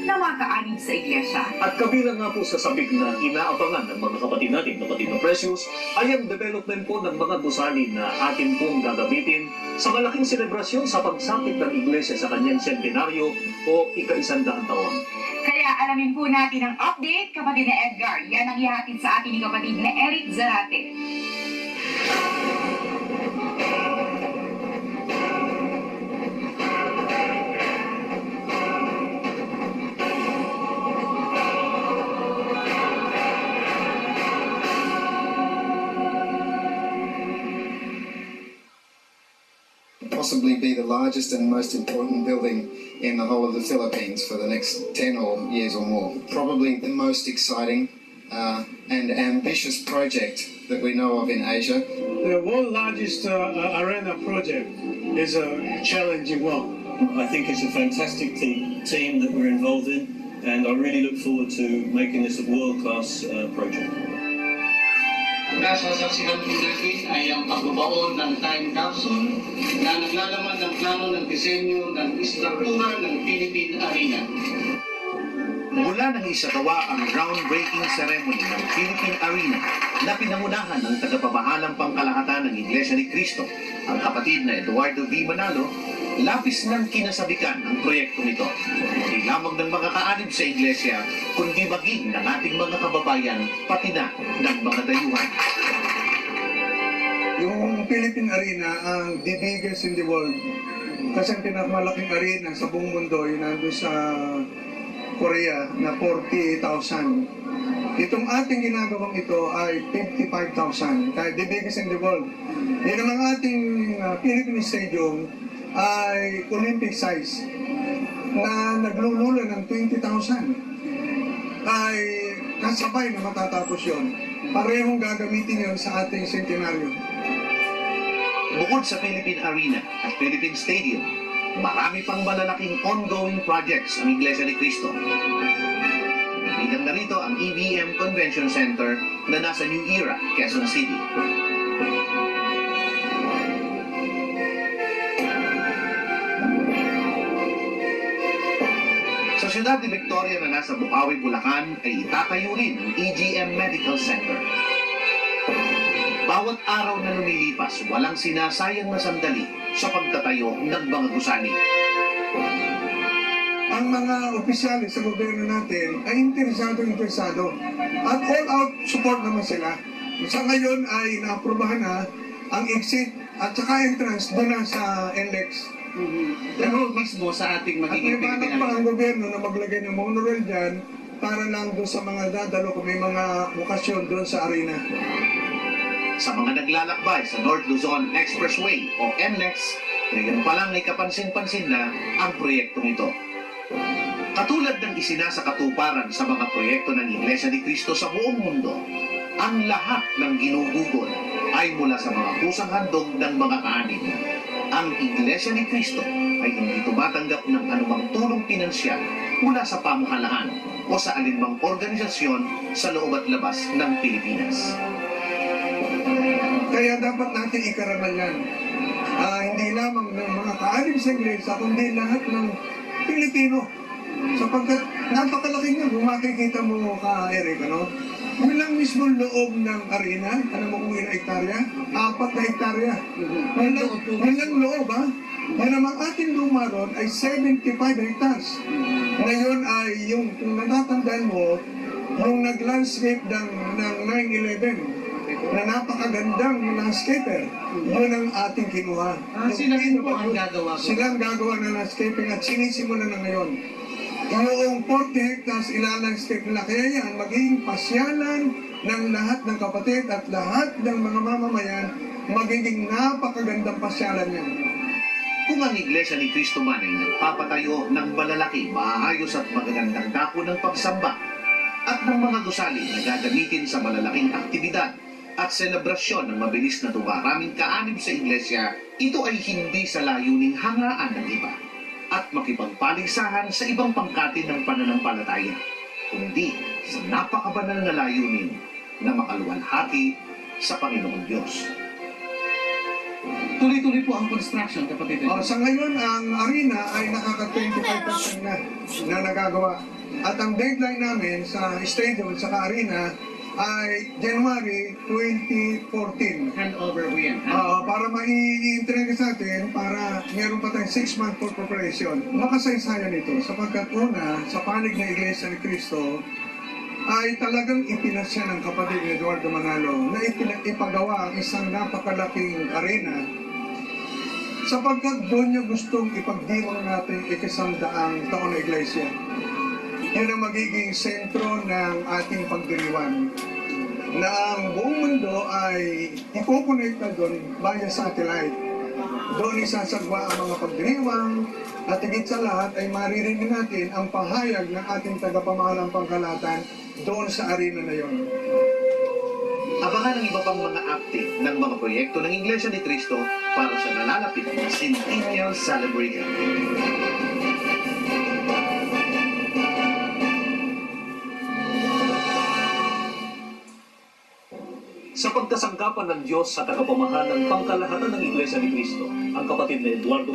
ng mga kaanib sa iglesia. At kabilang nga po sa sabik na inaabangan ng mga kapatid natin, kapatid na Precious, ay ang development po ng mga gusali na atin pong gagamitin sa malaking selebrasyon sa pagsapit ng iglesia sa kanyang sentenaryo o ika-100 taon. Kaya alamin po natin ang update, kapatid na Edgar. Yan ang ihatid sa atin ni kapatid na Eric Zarate. Possibly be the largest and most important building in the whole of the Philippines for the next 10 or years or more. Probably the most exciting and ambitious project that we know of in Asia. The world's largest arena project is a challenging one. I think it's a fantastic team that we're involved in, and I really look forward to making this a world-class project. Nasasaksihan po natin ay ang pagbabaon ng time capsule na naglalaman ng plano ng disenyo ng istruktura ng Philippine Arena. Mula nang isagawa ang groundbreaking ceremony ng Philippine Arena na pinangunahan ng tagapamahalang pangkalahatan ng Iglesia ni Cristo, ang kapatid na Eduardo V. Manalo, labis nang kinasabikan ang proyektong ito. Hindi lamang ng mga kaanib sa Iglesia, kundi maging ng ating mga kababayan, pati na ng mga dayuhan. Yung Philippine Arena ang the biggest in the world. Kasi ang pinakamalaking arena sa buong mundo ay nandun sa Korea na 48,000. Itong ating ginagawang ito ay 55,000. Kaya the biggest in the world. Yan ang ating Philippine Stadium ay Olympic size na naglulula ng 20,000. Ay kasabay na matatapos yon. Parehong gagamitin yon sa ating centenaryo. Bukod sa Philippine Arena at Philippine Stadium, marami pang malalaking ongoing projects ang Iglesia ni Cristo. Bilang narito ang EVM Convention Center na nasa New Era, Quezon City. Sa siyudad ni Victoria na nasa Bukawi, Bulacan ay itatayo rin ang EGM Medical Center. Bawat araw na lumilipas, walang sinasayang na sandali sa pagtatayo ng mga gusali. Ang mga opisyalis sa gobyerno natin ay interesado at all-out support naman sila. Sa ngayon ay naaprubahan na ang exit at saka entrance doon na sa NLEX. Pero mismo sa ating At magiging may panak pa ang gobyerno na maglagay ng monorail dyan para lang doon sa mga dadalo kung may mga okasyon doon sa arena. Sa mga naglalakbay sa North Luzon Expressway o NLEX, ngayon pa lang ay kapansin-pansin na ang proyektong ito. Katulad ng isinasakatuparan sa mga proyekto ng Iglesia ni Cristo sa buong mundo, ang lahat ng ginugugol ay mula sa mga kusang handog ng mga kaanib. Ang Iglesia ni Cristo ay hindi tumatanggap ng anumang tulong pinansyal mula sa pamahalaan o sa alinmang organisasyon sa loob at labas ng Pilipinas. Kaya dapat natin ikaramal yan. Hindi lamang ng mga kaanib sa iglesia, kundi lahat ng Pilipino. Sapagkat napakalaki nga, kung makikita mo ka, Eric, ano? Yun lang mismo loob ng arena, alam mo kung ilang hektarya? 4 na hektarya. Yun lang loob, ha? Yan naman ating luma ron ay 75 hectares. Ngayon ay yung, kung natatandaan mo, yung nag-landscape ng 9/11, na napakagandang landscaper, yun ang ating kinuha. Sila rin po ang gagawa ko. Sila ang gagawa ng landscaping at sinisimula na ngayon. Yung 40 hectares ilalandscape nila. Kaya yan, magiging pasyalan ng lahat ng kapatid at lahat ng mga mamamayan, magiging napakagandang pasyalan yan. Kung ang Iglesia ni Cristo man ay nagpapatayo ng malalaki, maayos at magagandang dako ng pagsamba at ng mga gusali na gagamitin sa malalaking aktibidad at selebrasyon ng mabilis na dumaraming kaanib sa Iglesia, ito ay hindi sa layuning hangaan ng iba at makipagpaligsahan sa ibang pangkatin ng pananampalataya, kundi sa napakabanal na layunin na makaluwalhati sa Panginoong Diyos. Tuloy-tuloy po ang construction, kapatid. Sa ngayon, ang arena ay nakaka-25% na nagagawa. At ang deadline namin sa stadium at sa arena ay January 2014. Handover po yan. Para mai-entrega sa atin, para meron pa tayong 6 months for preparation. Makasaysayan ito sapagkat una, sa panig ng Iglesia ni Cristo, ay talagang ipinasya ng kapatid ni Eduardo Manalo na ipagawa ang isang napakalaking arena sapagkat doon niya gustong ipagdiwang natin ikasamdaang taon na Iglesia. Yan ang magiging sentro ng ating pagdiriwang na ang buong mundo ay ipokonekta doon via satellite. Doon isasagwa ang mga pagdiriwang at higit sa lahat ay maririnig natin ang pahayag ng ating tagapamahalang pangkalatan doon sa arena na yon. Abangan ang iba pang mga update ng mga proyekto ng Iglesia ni Cristo para sa nalalapit na Centennial Celebration. Sa pagkasangkapan ng Diyos sa tagapamahalang pangkalahatan ng Iglesia ni Cristo, ang kapatid na Eduardo